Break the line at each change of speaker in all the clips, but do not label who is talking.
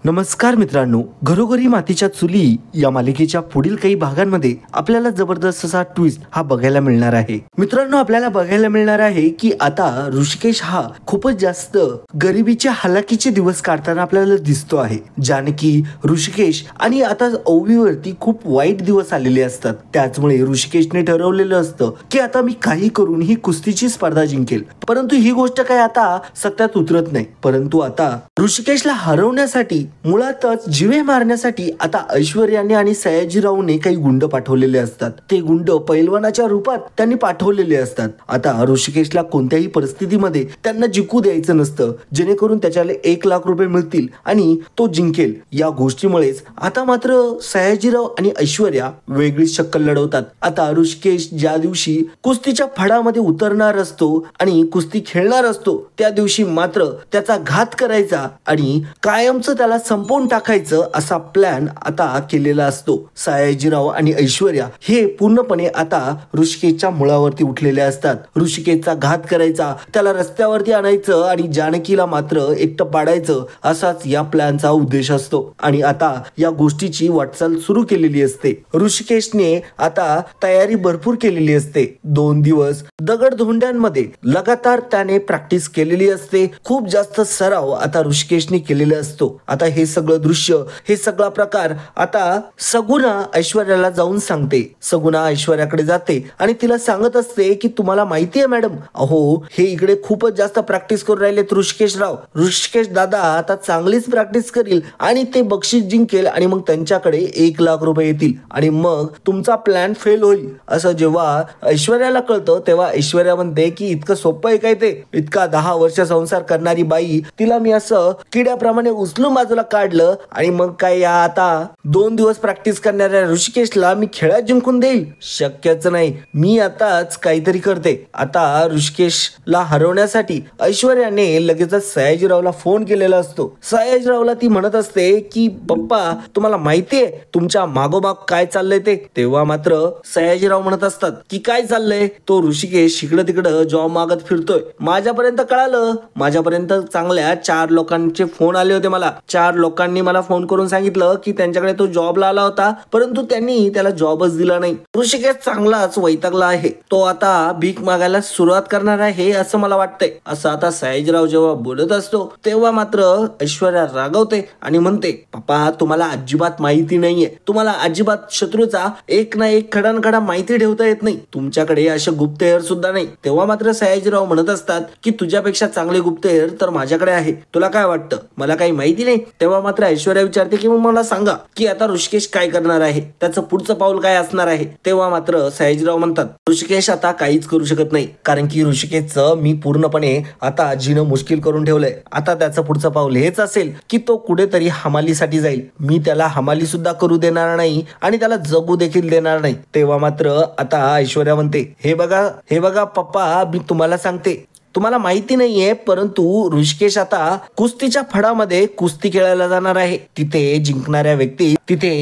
नमस्कार मित्रांनो, घरोघरी मातीच्या चुली या मालिकेच्या पुढील काही भागांमध्ये आपल्याला जबरदस्त असा ट्विस्ट हा बघायला मिळणार आहे. मित्रांनो, आपल्याला बघायला मिळणार आहे की आता ऋषिकेश हा खूपच जास्त गरिबीच्या हालाकीचे दिवस काढताना आपल्याला दिसतो आहे. जानकी, ऋषिकेश आणि आता ओवीवरती खूप वाईट दिवस आलेले असतात. त्याचमुळे ऋषिकेशने ठरवलेलं असतं की आता मी काही करून ही कुस्तीची स्पर्धा जिंकेल. परंतु ही गोष्ट काय आता सत्यात उतरत नाही. परंतु आता ऋषिकेशला हरवण्यासाठी, मुळातच जीवे मारण्यासाठी आता ऐश्वर्याने आणि सयाजीरावने काही गुंड पाठवलेले असतात. ते गुंड पैलवानाच्या रूपात त्यांनी पाठवलेले असतात. आता ऋषिकेशला कोणत्याही परिस्थितीमध्ये त्यांना जिंकू द्यायचं नसतं, जेणेकरून त्याच्याला 1 लाख रुपये मिळतील आणि तो जिंकेल. या गोष्टीमुळेच आता मात्र सयाजीराव आणि ऐश्वर्या वेगळी शक्कल लढवतात. आता ऋषिकेश ज्या दिवशी कुस्तीच्या फडामध्ये उतरणार असतो आणि कुस्ती खेळणार असतो, त्या दिवशी मात्र त्याचा घात करायचा आणि कायमचं त्याला संपवून टाकायचं असा प्लॅन आता केलेला असतो. सयाजीराव आणि ऐश्वर्या हे पूर्णपणे आता ऋषिकेशच्या मुळावरती उठलेले असतात. ऋषिकेशचा घात करायचा, त्याला रस्त्यावरती आणायचं आणि जानकीला मात्र एकटं पाडायचं, असाच या प्लॅनचा उद्देश असतो. आणि आता या गोष्टीची वाटचाल सुरू केलेली असते. ऋषिकेशने आता तयारी भरपूर केलेली असते. 2 दिवस दगडधोंड्यांमध्ये लगातार त्याने प्रॅक्टिस केलेली असते. खूप जास्त सराव आता ऋषिकेशने केलेला असतो. आता हे सगळं दृश्य, हे सगळा प्रकार आता सगुना ऐश्वर्याला जाऊन सांगते. सगुना ऐश्वर्याकडे जाते आणि तिला सांगत असते की तुम्हाला माहिती आहे मॅडम, अहो हे इकडे खूपच जास्त प्रॅक्टिस करून राहिलेत ऋषिकेशराव. ऋषिकेश दादा आता चांगलीच प्रॅक्टिस करील आणि ते बक्षीस जिंकेल आणि मग त्यांच्याकडे 1 लाख रुपये येतील आणि मग तुमचा प्लॅन फेल होईल. असं जेव्हा ऐश्वर्याला कळतं तेव्हा ऐश्वर्या म्हणते की इतकं सोपं आहे काय ते? इतका 10 वर्ष संसार करणारी बाई, तिला मी असं किड्याप्रमाणे उचलून बाजूला काढलं आणि मग काय या आता 2 दिवस प्रॅक्टिस करणाऱ्या ऋषिकेशला मी खेळात जिंकून देईल? शक्यच नाही. मी आताच काहीतरी करते. आता ऋषिकेशला हरवण्यासाठी ऐश्वर्याने लगेचच सयाजीरावला फोन केलेला असतो. सयाजीरावला ती म्हणत असते की पप्पा, तुम्हाला माहितीये तुमच्या मागोमाग काय चाललंय ते? तेव्हा मात्र सयाजीराव म्हणत असतात की काय चाललंय? तो ऋषिकेश इकडं तिकडं जॉब मागत फिरतोय. माझ्यापर्यंत कळालं, माझ्यापर्यंत चांगल्या 4 लोकांचे फोन आले होते. मला 4 लोकांनी मला फोन करून सांगितलं की त्यांच्याकडे तो जॉबला आला होता, परंतु त्यांनी त्याला जॉबच दिला नाही. ऋषिकेश चांगलाच वैतागला आहे. तो आता भीक मागायला सुरुवात करणार आहे असं मला वाटतंय. असं आता सयाजीराव जेव्हा बोलत असतो तेव्हा मात्र ऐश्वर्या रागवते आणि म्हणते, पप्पा तुम्हाला अजिबात माहिती नाहीये. तुम्हाला अजिबात शत्रूचा एक ना एक खडानखडा माहिती ठेवता येत नाही. तुमच्याकडे असे गुप्तहेर सुद्धा नाही. तेव्हा मात्र सयाजीराव म्हणत असतात की तुझ्यापेक्षा चांगले गुप्तहेर तर माझ्याकडे आहे. तुला काय वाटतं मला काही माहिती नाही? तेव्हा मात्र ऐश्वर्या विचारते की मग मला सांगा की आता ऋषिकेश काय करणार आहे, त्याचं पुढचं पाऊल काय असणार आहे? तेव्हा मात्र सयाजीराव म्हणतात, ऋषिकेश आता काहीच करू शकत नाही, कारण की ऋषिकेशचं मी पूर्णपणे आता जीणं मुश्किल करून ठेवलंय. आता त्याचं पुढचं पाऊल हेच असेल की तो कुठेतरी हमालीसाठी जाईल. मी त्याला हमाली सुद्धा करू देणार नाही आणि त्याला जगू देखील देणार नाही. तेव्हा मात्र आता ऐश्वर्या म्हणते, हे बघा पप्पा, मी तुम्हाला सांगते, तुम्हाला माहिती नाहीये, परंतु ऋषिकेश आता कुस्तीच्या फडामध्ये कुस्ती खेळायला जाणार आहे. तिथे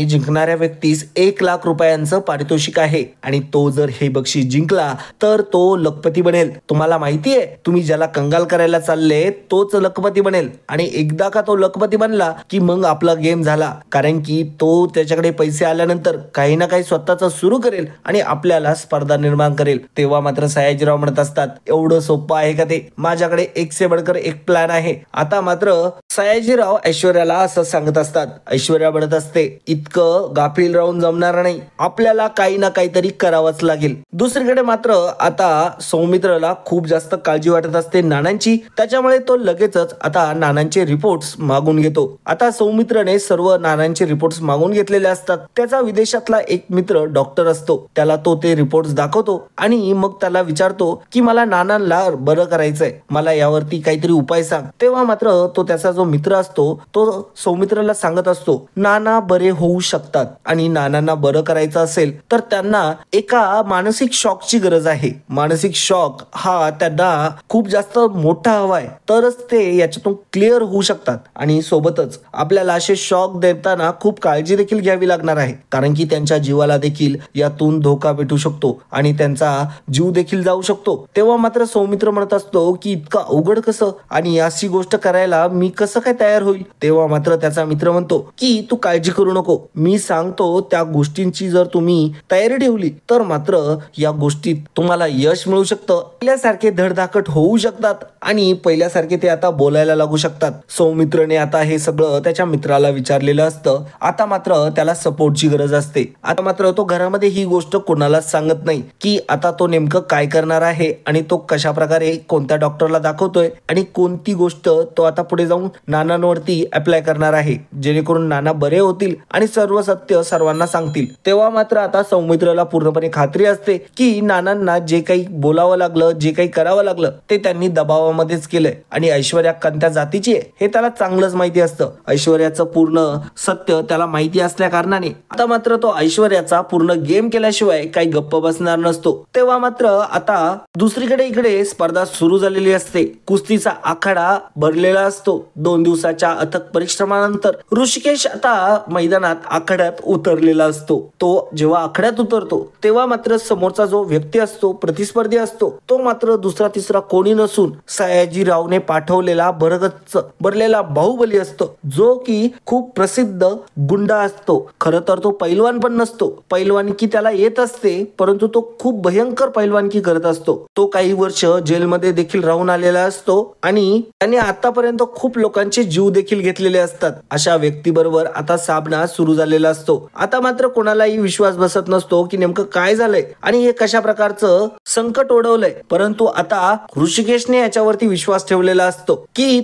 जिंकणाऱ्या व्यक्तीस 1 लाख रुपयांचं पारितोषिक आहे आणि तो जर हे बक्षीस जिंकला तर तो लखपती बनेल. तुम्हाला माहितीये, तुम्ही ज्याला कंगाल करायला चालले तोच लखपती बनेल आणि एकदा का तो लखपती बनला की मग आपला गेम झाला, कारण की तो त्याच्याकडे पैसे आल्यानंतर काही ना काही स्वतःच सुरू करेल आणि आपल्याला स्पर्धा निर्माण करेल. तेव्हा मात्र सयाजीराव म्हणत असतात, एवढं सोपं आहे ते? माझ्याकडे एक से बडकर एक प्लॅन आहे. आता मात्र सयाजीराव ऐश्वर्याला असं सांगत असतात. ऐश्वर्या म्हणत असते, इतकं गाफील राहून जमणार नाही, आपल्याला काही ना काहीतरी करावंच लागेल. दुसरीकडे मात्र आता सौमित्रला खूप जास्त काळजी वाटत असते नानांची. त्याच्यामुळे तो लगेचच आता नानांचे रिपोर्ट्स मागून घेतो. आता सौमित्रने सर्व नानांचे रिपोर्ट्स मागून घेतलेले असतात. त्याचा विदेशातला एक मित्र डॉक्टर असतो. त्याला तो ते रिपोर्ट्स दाखवतो आणि मग त्याला विचारतो की मला नानांना बरं करायचंय, मला यावरती काहीतरी उपाय सांग. तेव्हा मात्र तो त्याचा जो मित्र असतो तो सौमित्रला सांगत असतो, नाना बरे होऊ शकतात आणि नानांना बरं करायचं असेल तर त्यांना एका मानसिक शॉकची गरज आहे. मानसिक शॉक हा त्यांना खूप जास्त मोठा हवाय, तरच ते याच्यातून क्लिअर होऊ शकतात. आणि सोबतच आपल्याला असे शॉक देताना खूप काळजी देखील घ्यावी लागणार आहे, कारण की त्यांच्या जीवाला देखील यातून धोका भेटू शकतो आणि त्यांचा जीव देखील जाऊ शकतो. तेव्हा मात्र सौमित्र म्हणत असतो की इतकं अवघड कसं आणि अशी गोष्ट करायला मी कसं काय तयार होईल. तेव्हा मात्र त्याचा मित्र म्हणतो की तू काळजी करू नको, मी सांगतो त्या गोष्टींची जर तुम्ही तयारी ठेवली तर मात्र या गोष्टीत तुम्हाला यश मिळू शकतं. पहिल्यासारखे धडधाकट होऊ शकतात आणि पहिल्यासारखे ते आता बोलायला लागू शकतात. सौमित्रने आता हे सगळं त्याच्या मित्राला विचारलेलं असतं. आता मात्र त्याला सपोर्टची गरज असते. आता मात्र तो घरामध्ये ही गोष्ट कोणालाच सांगत नाही की आता तो नेमकं काय करणार आहे आणि तो कशा प्रकारे कोणत्या डॉक्टरला दाखवतोय आणि कोणती गोष्ट तो आता पुढे जाऊन नानांवरती अप्लाय करणार आहे जेणेकरून नाना बरे होतील आणि सर्व सत्य सर्वांना सांगतील. तेव्हा मात्र आता सौमित्रला पूर्णपणे खात्री असते की नानांना जे काही बोलावं लागलं, जे काही करावं लागलं ते त्यांनी दबावामध्येच केलंय आणि ऐश्वर्या कोणत्या जातीची आहे हे त्याला चांगलंच माहिती असतं. ऐश्वर्याचं पूर्ण सत्य त्याला माहिती असल्या कारणाने आता मात्र तो ऐश्वर्याचा पूर्ण गेम केल्याशिवाय काही गप्प बसणार नसतो. तेव्हा मात्र आता दुसरीकडे इकडे स्पर्धा सुरू झालेली असते. कुस्तीचा आखाडा भरलेला असतो. 2 दिवसाच्या अथक परिश्रमानंतर ऋषिकेश आता मैदानात आखाड्यात उतरलेला असतो. तो जेव्हा आखाड्यात उतरतो तेव्हा मात्र समोरचा जो व्यक्ती असतो, प्रतिस्पर्धी असतो, तो मात्र दुसरा तिसरा कोणी नसून सयाजीरावने पाठवलेला भरगच्च भरलेला बाहुबली असतो, जो की खूप प्रसिद्ध गुंडा असतो. खरं तर तो पैलवान पण नसतो. पैलवानकी त्याला येत असते परंतु तो खूप भयंकर पैलवानकी करत असतो. तो काही वर्ष जेलमध्ये देखील राहून आलेला असतो आणि त्याने आतापर्यंत खूप लोकांचे जीव देखील घेतलेले असतात. अशा व्यक्तीबरोबर आता सामना सुरू झालेला असतो. आता मात्र कोणालाही विश्वास बसत नसतो की नेमकं काय झालंय आणि हे कशा प्रकारचं संकट ओढवलंय. परंतु आता ऋषिकेशने याच्यावरती विश्वास ठेवलेला असतो की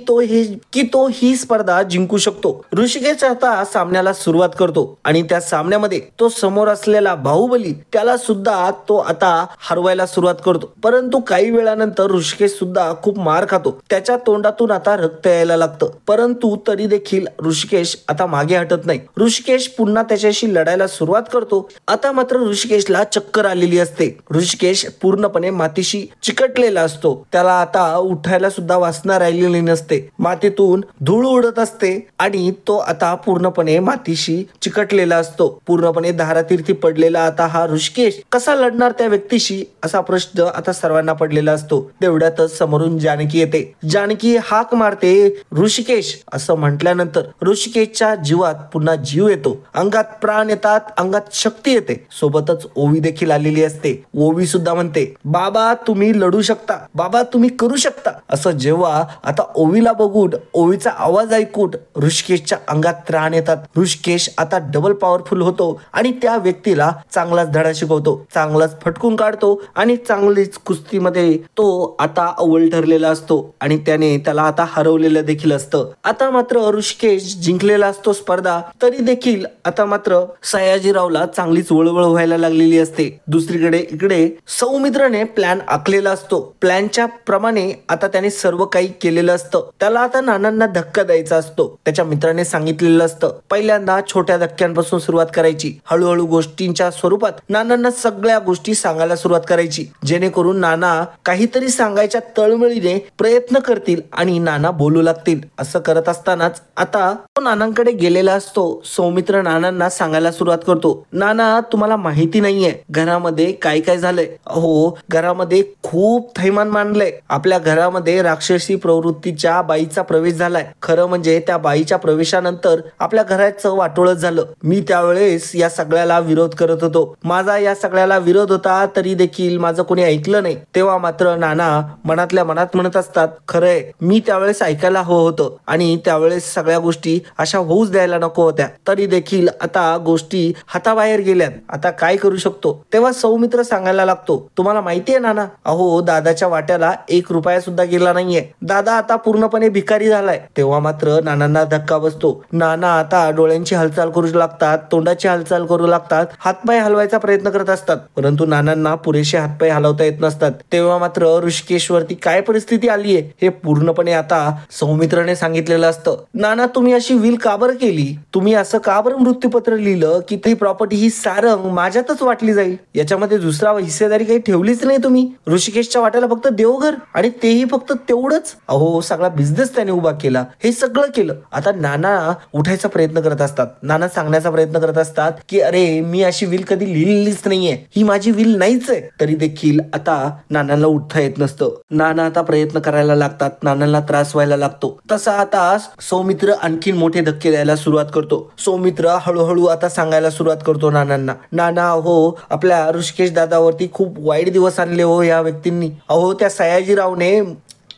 तो ही स्पर्धा जिंकू शकतो. ऋषिकेश आता सामन्याला सुरुवात करतो आणि त्या सामन्यामध्ये तो समोर असलेला बाहुबली त्याला सुद्धा तो आता हरवायला सुरुवात करतो. परंतु काही वेळानंतर ऋषिकेश सुद्धा खूप मार खातो. त्याच्या तोंडातून आता रक्त यायला लागतं. परंतु तरी देखील ऋषिकेश आता मागे हटत नाही. ऋषिकेश पुन्हा त्याच्याशी लढायला सुरुवात करतो. आता मात्र ऋषिकेशला चक्कर आलेली असते. ऋषिकेश पूर्णपणे मातीशी चिकटलेला असतो. त्याला आता उठायला सुद्धा वासना राहिलेली नसते. मातीतून धूळ उडत असते आणि तो आता पूर्णपणे मातीशी चिकटलेला असतो. पूर्णपणे धारातीर्थी पडलेला आता हा ऋषिकेश कसा लढणार त्या व्यक्तीशी असा प्रश्न आता सर्वांना पडलेला असतो. तेवढ्यातच समोरून जानकी येते. जानकी हाक मारते ऋषिकेश असं म्हटल्यानंतर ऋषिकेशच्या जीवात पुन्हा जीव येतो. अंगात प्राण येतात, अंगात शक्ती येते. सोबतच ओवी देखील आलेली असते. ओवी सुद्धा म्हणते बाबा तुम्ही लढू शकता, बाबा तुम्ही करू शकता. असं जेव्हा आता ओवीला बघून, ओवीचा आवाज ऐकून ऋषिकेशच्या अंगात प्राण येतात. ऋषिकेश आता डबल पॉवरफुल होतो आणि त्या व्यक्तीला चांगलाच धडा शिकवतो, चांगलाच फटकून काढतो आणि चांगलीच कुस्तीमध्ये तो आता अव्वल ठरलेला असतो आणि त्याला आता हरवलेलं देखील असतं. आता मात्र ऋषिकेश जिंकलेला असतो स्पर्धा. तरी देखील आता मात्र सयाजीरावला चांगलीच वळवळ व्हायला लागलेली असते. दुसरीकडे इकडे सौमित्रने प्लॅन आखलेला असतो. प्लॅनच्या प्रमाणे आता त्याने सर्व काही केलेलं असतं. त्याला आता नानांना धक्का द्यायचा असतो. त्याच्या मित्राने सांगितलेलं असतं पहिल्यांदा छोट्या धक्क्यांपासून सुरुवात करायची. हळूहळू गोष्टींच्या स्वरूपात नानांना सगळ्या गोष्टी सांगायला सुरुवात करायची जेणेकरून नाना काहीतरी सांगायच्या तळमळीने प्रयत्न करतील आणि नाना बोलू लागतील. असं करत असतानाच आता तो नानांकडे गेलेला असतो. सौमित्र नानांना सांगायला सुरुवात करतो, नाना तुम्हाला माहिती नाहीये घरामध्ये काय काय झालंय. अहो घरामध्ये खूप थैमान मांडलंय. आपल्या घरामध्ये राक्षसी प्रवृत्तीच्या बाईचा प्रवेश झालाय. खरं म्हणजे त्या बाईच्या प्रवेशानंतर आपल्या घराचं वाटोळच झालं. मी त्यावेळेस या सगळ्याला विरोध करत होतो. माझा या सगळ्याला विरोध होता तरी देखील माझं कोणी ऐकलं नाही. तेव्हा मात्र नाना मनातल्या मनात म्हणत असतात खरंय मी त्यावेळेस ऐकायला हवं होतं आणि त्यावेळेस सगळ्या गोष्टी अशा होऊच द्यायला नको होत्या. तरी देखील आता गोष्टी हाताबाहेर गेल्यात. आता काय करू शकतो. तेव्हा सौमित्र सांगायला लागतो तुम्हाला माहितीये नाना, अहो दादाच्या वाट्याला 1 रुपया सुद्धा गेला नाहीये. दादा आता पूर्णपणे भिकारी झालाय. तेव्हा मात्र नानांना धक्का बसतो. नाना आता डोळ्यांची हालचाल करू लागतात, तोंडाची हालचाल करू लागतात, हातपाय हलवायचा प्रयत्न करत असतात. परंतु नानांना पुरेसे हातपाय हलवता येत नसतात. तेव्हा मात्र ऋषिकेशवरती काय परिस्थिती आलीये हे पूर्णपणे आता सौमित्रने सांगितलेलं असतं. नाना तुम्ही अशी विल का बरं केली, तुम्ही असं का बरं मृत्यूपत्र लिहिलं की ती प्रॉपर्टी ही सारंग माझ्यातच वाटली जाईल. याच्यामध्ये दुसरा हिस्सेदारी काही ठेवलीच नाही तुम्ही. ऋषिकेशच्या वाट्याला फक्त देवघर आणि तेही फक्त तेवढंच. अहो सगळा बिझनेस त्याने उभा केला, हे सगळं केलं. आता नाना उठायचा प्रयत्न करत असतात. नाना सांगण्याचा प्रयत्न करत असतात की अरे मी अशी विल कधी लिहिलेलीच नाहीये, ही माझी विल नाहीच आहे. तरी देखील आता नानांना उठता येत नसतं. होतं. नाना आता प्रयत्न करायला लागतात, नानांना त्रास व्हायला लागतो. तसा आता सौमित्र आणखीन मोठे धक्के द्यायला सुरुवात करतो. सौमित्र हळूहळू आता सांगायला सुरुवात करतो नानांना, नाना हो आपल्या ऋषिकेश दादावरती खूप वाईट दिवस आणले हो या व्यक्तींनी. अहो त्या सयाजीरावने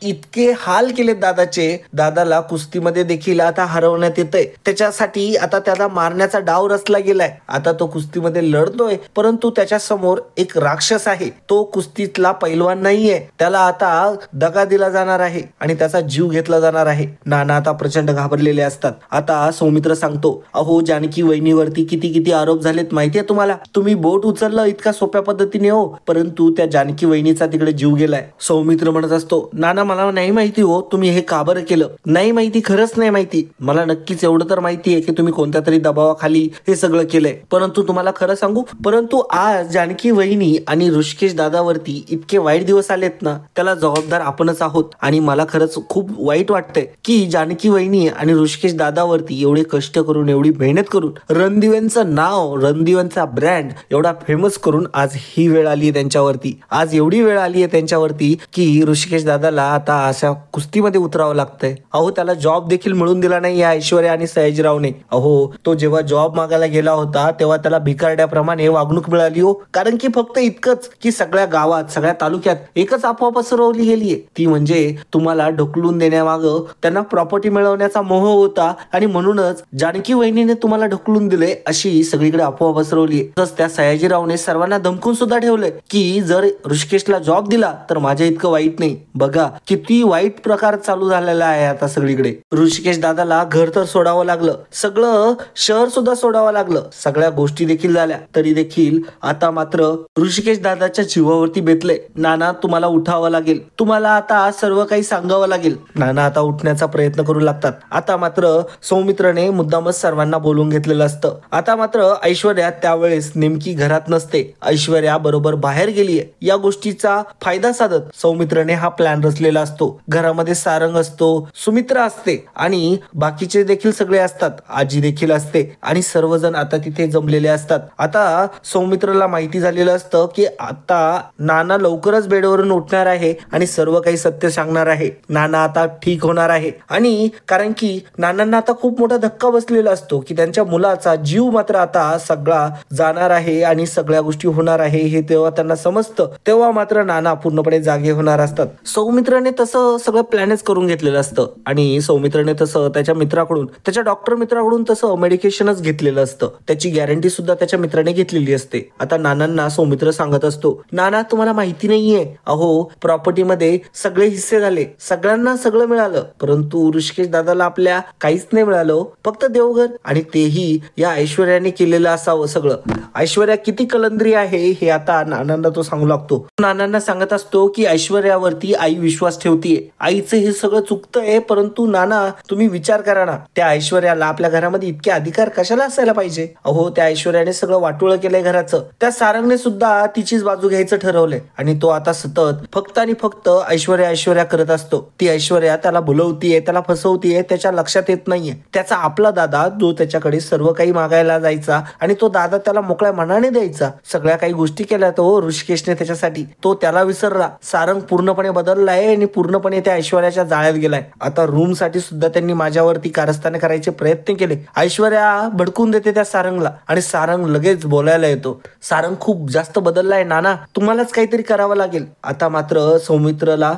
इतके हाल केले दादाचे, दादाला कुस्तीमध्ये देखील आता हरवण्यात येतंय. त्याच्यासाठी आता त्याला मारण्याचा डाव रचला गेलाय. आता तो कुस्तीमध्ये लढतोय, परंतु त्याच्या समोर एक राक्षस आहे. तो कुस्तीतला पैलवान नाहीये. त्याला आता दगा दिला जाणार आहे आणि त्याचा जीव घेतला जाणार आहे. नाना आता प्रचंड घाबरलेले असतात. आता सौमित्र सांगतो, अहो जानकी वहिनीवरती किती किती आरोप झालेत माहितीये तुम्हाला. तुम्ही बोट उचललं इतका सोप्या पद्धतीने हो, परंतु त्या जानकी वहिनीचा तिकडे जीव गेलाय. सौमित्र म्हणत असतो, नाना मला नाही माहिती हो तुम्ही हे का बरं केलं. नाही माहिती, खरंच नाही माहिती. मला नक्कीच एवढं तर माहिती आहे की तुम्ही कोणत्या तरी दबावाखाली हे सगळं केलंय. परंतु तुम्हाला खरं सांगू, परंतु आज जानकी वहिनी आणि ऋषिकेश दादावरती इतके वाईट दिवस आलेत ना, त्याला जबाबदार आपणच आहोत. आणि मला खरंच खूप वाईट वाटतंय की जानकी वहिनी आणि ऋषिकेश दादावरती एवढे कष्ट करून, एवढी मेहनत करून, रणदिव्यांचं नाव, रणदिव्यांचा ब्रँड एवढा फेमस करून आज ही वेळ आली आहे त्यांच्यावरती. आज एवढी वेळ आली आहे त्यांच्यावरती की ऋषिकेश दादाला आता अशा कुस्तीमध्ये उतरावं लागतंय. अहो त्याला जॉब देखील मिळून दिला नाही या ऐश्वर्या आणि सयाजीरावने. अहो तो जेव्हा जॉब मागायला गेला होता तेव्हा त्याला भिकारड्याप्रमाणे वागणूक मिळाली हो. कारण की फक्त इतकंच की सगळ्या गावात, सगळ्या तालुक्यात एकच अफवा पसरवली गेलीये, ती म्हणजे तुम्हाला ढकलून देण्यामागं त्यांना प्रॉपर्टी मिळवण्याचा मोह होता आणि म्हणूनच जानकी वहिनीने तुम्हाला ढकलून दिले अशी सगळीकडे अफवा पसरवली. तसंच त्या सयाजीरावने सर्वांना धमकून सुद्धा ठेवलंय की जर ऋषिकेशला जॉब दिला तर माझ्या इतकं वाईट नाही. बघा किती वाईट प्रकार चालू झालेला आहे आता सगळीकडे. ऋषिकेश दादाला घर तर सोडावं लागलं, सगळं शहर सुद्धा सोडावं लागलं, सगळ्या गोष्टी देखील झाल्या, तरी देखील आता मात्र ऋषिकेश दादाच्या जीवावरती बेतले. नाना तुम्हाला उठावं लागेल, तुम्हाला आता सर्व काही सांगावं लागेल. नाना आता उठण्याचा प्रयत्न करू लागतात. आता मात्र सौमित्रने मुद्दामच सर्वांना बोलून घेतलेलं असतं. आता मात्र ऐश्वर्या त्यावेळेस नेमकी घरात नसते, ऐश्वर्या बरोबर बाहेर गेलीये. या गोष्टीचा फायदा साधत सौमित्रने हा प्लॅन रचलेला असतो. घरामध्ये सारंग असतो, सुमित्रा असते आणि बाकीचे देखील सगळे असतात, आजी देखील असते आणि सर्वजण आता तिथे जमलेले असतात. आता सौमित्रला माहिती झालेलं असतं की आता नाना लवकरच बेडवरून उठणार आहे आणि सर्व काही सत्य सांगणार आहे. नाना आता ठीक होणार आहे आणि कारण की नानांना आता खूप मोठा धक्का बसलेला असतो की त्यांच्या मुलाचा जीव मात्र आता सगळा जाणार आहे आणि सगळ्या गोष्टी होणार आहे हे तेव्हा त्यांना समजतं. तेव्हा मात्र नाना पूर्णपणे जागे होणार असतात. सौमित्रने तसं सगळं प्लॅनच करून घेतलेलं असतं आणि सौमित्रने तसं त्याच्या मित्राकडून, त्याच्या डॉक्टर मित्राकडून तसं मेडिकेशनच घेतलेलं असतं. त्याची गॅरंटी सुद्धा त्याच्या मित्राने घेतलेली असते. आता नानांना सौमित्र सांगत असतो, नाना तुम्हाला माहिती नाहीये, अहो प्रॉपर्टीमध्ये सगळे हिस्से झाले, सगळ्यांना सगळं मिळालं, परंतु ऋषिकेश दादाला आपल्या काहीच नाही मिळालं, फक्त देवघर, आणि तेही या ऐश्वर्याने केलेलं असावं सगळं. ऐश्वर्या किती कलंदरी आहे हे आता नानांना तो सांगू लागतो. नानांना सांगत असतो की ऐश्वर्यावरती आई विश्वास ठेवतीये, आईचं हे सगळं चुकतंय, परंतु नाना तुम्ही विचार करा ना, त्या ऐश्वर्याला आपल्या घरामध्ये इतके अधिकार कशाला असायला पाहिजे. अहो त्या ऐश्वर्याने सगळं वाटोळं केलंय घराचं. त्या सारंगने सुद्धा तिचीच बाजू घ्यायचं ठरवलंय आणि तो आता सतत फक्त आणि फक्त ऐश्वर्या ऐश्वर्या करत असतो. ती ऐश्वर्या त्याला भुलवतीये, त्याला फसवतीये, त्याच्या लक्षात येत नाहीये त्याचा आपला दादा जो त्याच्याकडे सर्व काही मागायला जायचा आणि तो दादा त्याला मोकळ्या मनाने द्यायचा, सगळ्या काही गोष्टी केल्या तो ऋषिकेशने त्याच्यासाठी, तो त्याला विसरला. सारंग पूर्णपणे बदललाय आणि पूर्णपणे त्या ऐश्वर्याच्या जाळ्यात गेलाय. आता रूम साठी सुद्धा त्यांनी माझ्यावरती कारस्थाने करायचे प्रयत्न केले. ऐश्वर्या भडकून देते त्या सारंगला आणि सारंग लगेच बोलायला येतो, सारंग खूप जास्त बदललाय नाना, तुम्हालाच काहीतरी करावं लागेल. आता मात्र सौमित्रला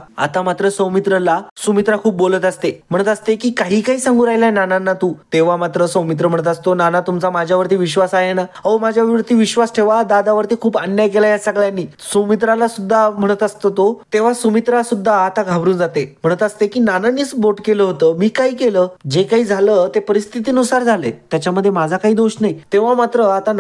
सुमित्रा खूप बोलत असते, म्हणत असते की काही सांगू राहिलाय नानांना तू. तेव्हा मात्र सौमित्र म्हणत असतो, नाना तुमचा माझ्यावरती विश्वास आहे ना, अहो माझ्यावरती विश्वास ठेवा, दादावरती खूप अन्याय केला या सगळ्यांनी. सुमित्राला सुद्धा म्हणत असतो तो. तेव्हा सुमित्रा सुद्धा आता घाबरून जाते, म्हणत असते की नानांनीच बोट केलं होतं, मी काय केलं, जे काही झालं ते परिस्थितीनुसार झाले, त्याच्यामध्ये माझा काही दोष नाही. तेव्हा मात्र आता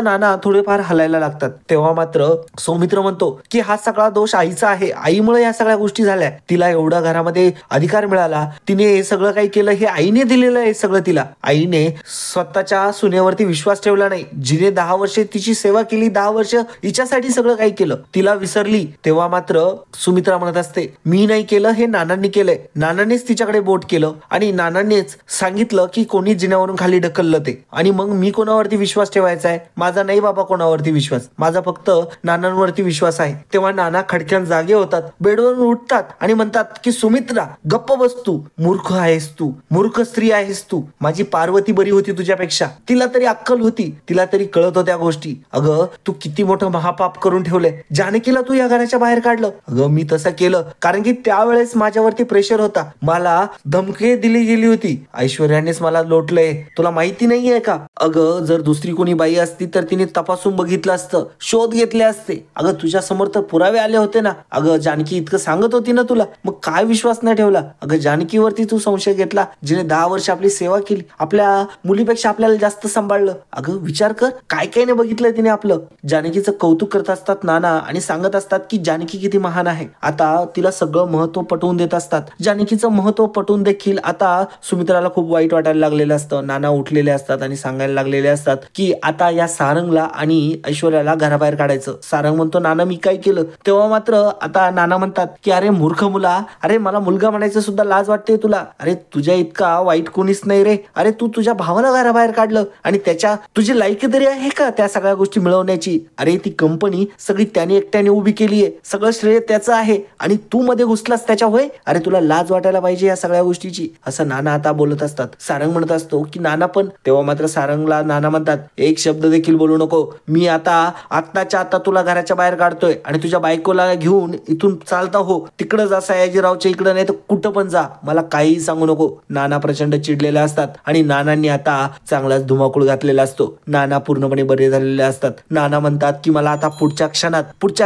नाना थोडेफार हलायला लागतात. तेव्हा मात्र सौमित्र म्हणतो की हा सगळा दोष आईचा आहे, आईमुळे या सगळ्या गोष्टी झाल्या, तिला एवढा घरामध्ये अधिकार मिळाला, तिने हे सगळं काही केलं हे आईने दिलेलं आहे सगळं तिला. आईने स्वतःच्या सुनेवरती विश्वास ठेवला नाही, जिने 10 वर्षे तिची सेवा केली, 10 वर्ष हिच्यासाठी सगळं काही केलं, तिला विसरली. तेव्हा मात्र सुमित्रा म्हणत असते मी नाही केलं, हे नानांनी केलंय. नानांनीच तिच्याकडे बोट केलं आणि नानांनीच सांगितलं की कोणी जिन्यावरून खाली ढकललं ते. आणि मग मी कोणावरती विश्वास ठेवायचा आहे? माझा नाही बाबा कोणावरती विश्वास, माझा फक्त नानांवरती विश्वास आहे. तेव्हा नाना खडक्यान जागे होतात, बेडवरून उठतात आणि म्हणतात की सुमित्रा गप्प बस, तू मूर्ख आहेस, तू मूर्ख स्त्री आहेस तू. माझी पार्वती बरी होती तुझ्यापेक्षा, तिला तरी अक्कल होती, तिला तरी कळत होत्या गोष्टी. अगं तू किती मोठं महापाप करून ठेवलंय. जानकीला तू या घराच्या बाहेर काढलं. अगं मी तसं केलं कारण की त्यावेळेस माझ्यावरती प्रेशर होता, मला धमकी दिली गेली होती. ऐश्वर्यानेच मला लोटलंय, तुला माहिती नाहीये का? अगं जर दुसरी कोणी बाई असती तर तिने तपासून बघितलं असतं, शोध घेतले असते. अगं तुझ्या समोर तर पुरावे आले होते ना. अगं जानकी इतकं सांगत होती ना तुला, मग काय विश्वास नाही ठेवला? अगं जानकीवरती तू संशय घेतला, जिने 10 वर्ष आपली सेवा केली, आपल्या मुलीपेक्षा आपल्याला जास्त सांभाळलं. अगं विचार कर काय काय नाही बघितलंय तिने आपलं. जानकीचं कौतुक करत असतात नाना आणि सांगत असतात की जानकी किती महान आहे. आता तिला सगळं महत्व पटवून देत असतात. जानकीचं महत्व पटवून देखील आता सुमित्राला खूप वाईट वाटायला लागलेलं असतं. नाना उठलेले असतात आणि सांगायला लागलेले असतात की आता या सारंगला आणि ऐश्वर्याला घराबाहेर काढायचं. सारंग म्हणतो नाना मी काय केलं? तेव्हा मात्र आता नाना म्हणतात की अरे मूर्ख मुला, अरे मला मुलगा म्हणायचं सुद्धा लाज वाटते तुला. अरे तुझ्या इतका वाईट कोणीच नाही रे. अरे तू तुझ्या भावाला घराबाहेर काढलं आणि त्याच्या तुझी लायकी तरी आहे का त्या सगळ्या गोष्टी मिळवण्याची? अरे ती कंपनी सगळी त्याने एकट्याने उभी केली आहे, सगळं श्रेय त्याचं आहे आणि तू मध्ये घुसलास त्याच्या होय. अरे तुला लाज वाटायला पाहिजे या सगळ्या गोष्टीची, असं नाना आता बोलत असतात. सारंग म्हणत असतो की नाना पण. तेव्हा मात्र सारंगला नाना म्हणतात एक शब्द देखील बोलू नको. मी आत्ताच्या आता तुला घराच्या बाहेर काढतोय आणि तुझ्या बायकोला घेऊन इथून चालता हो, तिकडं जा सयाजीरावच्या इकडं, नाही तर कुठं पण जा, मला काहीही सांगू नको. नाना प्रचंड चिडलेले असतात आणि नानांनी आता चांगलाच धुमाकूळ घातलेला असतो. नाना पूर्णपणे बरे झालेले असतात. नाना म्हणतात की मला आता पुढच्या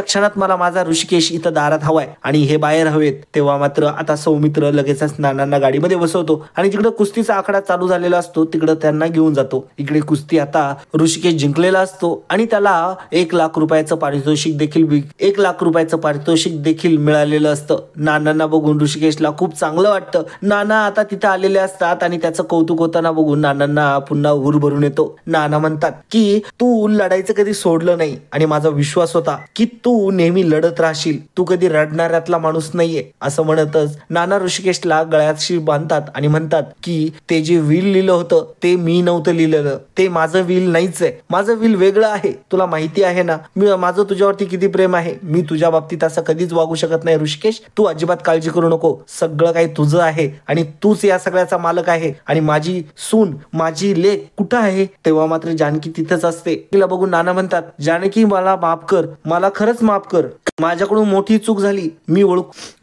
क्षणात मला माझा ऋषिकेश इथं दारात हवाय आणि हे बाहेर हवेत. तेव्हा मात्र आता सौमित्र लगेचच नानांना गाडीमध्ये बसवतो आणि जिकडे कुस्तीचा आखाडा चालू झालेला असतो तिकडे त्यांना घेऊन जातो. इकडे कुस्ती आता ऋषिकेश जिंकलेला असतो आणि त्याला 1 लाख रुपयाचं पारितोषिक देखील मिळालेलं असतं. नानांना बघून ऋषिकेशला खूप चांगलं वाटतं. नाना आता तिथे आलेले असतात आणि त्याचं कौतुक होताना बघून नानांना पुन्हा हुर भरून येतो. नाना म्हणतात की तू लढायचं कधी सोडलं नाही आणि माझा विश्वास होता की तू नेहमी लढत राहशील, तू कधी रडणाऱ्यातला माणूस नाहीये. असं म्हणतच नाना ऋषिकेशला गळ्याशी बांधतात आणि म्हणतात की ते जे विल लिहिलं होतं ते मी नव्हतं लिहिलेलं, ते माझं विल नाहीच आहे, माझं विल वेगळं आहे. तुला माहिती आहे ना माझं तुझ्यावरती किती प्रेम आहे. मी तुझ्या बाबतीत असं कधीच वागू शकत नाही ऋषिकेश, तू अजिबात काळजी करू नको, सगळं काही तुझं आहे आणि तूच या सगळ्याचा मालक आहे. आणि माझी सून माझी लेक कुठं आहे? तेव्हा मात्र जानकी तिथंच असते. तिला बघून नाना म्हणतात जानकी मला माफ कर, मला खरंच माफ कर, माझ्याकडून मोठी चूक झाली, मी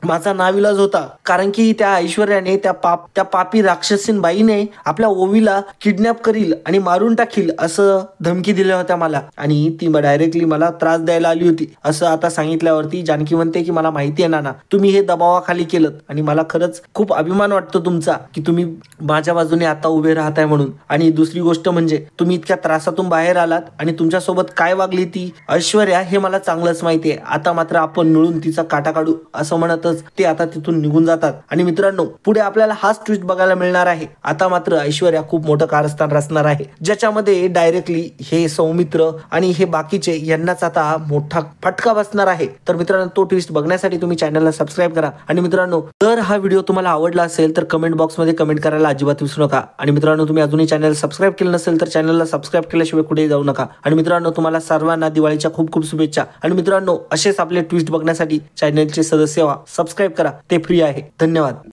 माझा नाविलाज होता. कारण की त्या ऐश्वर्याने त्या पापी राक्षसीन बाईने आपल्या ओवीला किडनॅप करील आणि मारून टाकील असं धमकी दिल्या होत्या मला आणि ती डायरेक्टली मला त्रास द्यायला आली होती असं आता सांगितल्यावरती जानकी म्हणते की मला माहिती आहे नाना, तुम्ही हे दबावाखाली केलं आणि मला खरंच खूप अभिमान वाटतो तुमचा की तुम्ही माझ्या बाजूने आता उभे राहताय म्हणून. आणि दुसरी गोष्ट म्हणजे तुम्ही इतक्या त्रासातून बाहेर आलात आणि तुमच्यासोबत काय वागली ती ऐश्वर्या हे मला चांगलंच माहिती आहे. आता मात्र आपण मिळून तिचा काटा काढू असं म्हणतच ते आता तिथून निघून जातात. आणि मित्रांनो पुढे आपल्याला हाच ट्विस्ट बघायला मिळणार आहे. आता मात्र ऐश्वर्या खूप मोठं कारस्थान रचणार आहे ज्याच्यामध्ये डायरेक्टली हे सौमित्र आणि हे बाकीचे यांनाच आता मोठा फटका बसणार आहे. तर मित्रांनो तो ट्विस्ट बघण्यासाठी तुम्ही चॅनलला सबस्क्राईब करा. आणि मित्रांनो जर हा व्हिडिओ तुम्हाला आवडला असेल तर कमेंट बॉक्समध्ये कमेंट करायला अजिबात विसरू नका. आणि मित्रांनो तुम्ही अजूनही चॅनल सबस्क्राईब केलं नसेल तर चॅनलला सबस्क्राईब केल्याशिवाय कुठेही जाऊ नका. आणि मित्रांनो तुम्हाला सर्वांना दिवाळीच्या खूप खूप शुभेच्छा. आणि मित्रांनो असेच आपले ट्विस्ट बघण्यासाठी चॅनलचे सदस्य व्हा, सबस्क्राईब करा, ते फ्री आहे. धन्यवाद.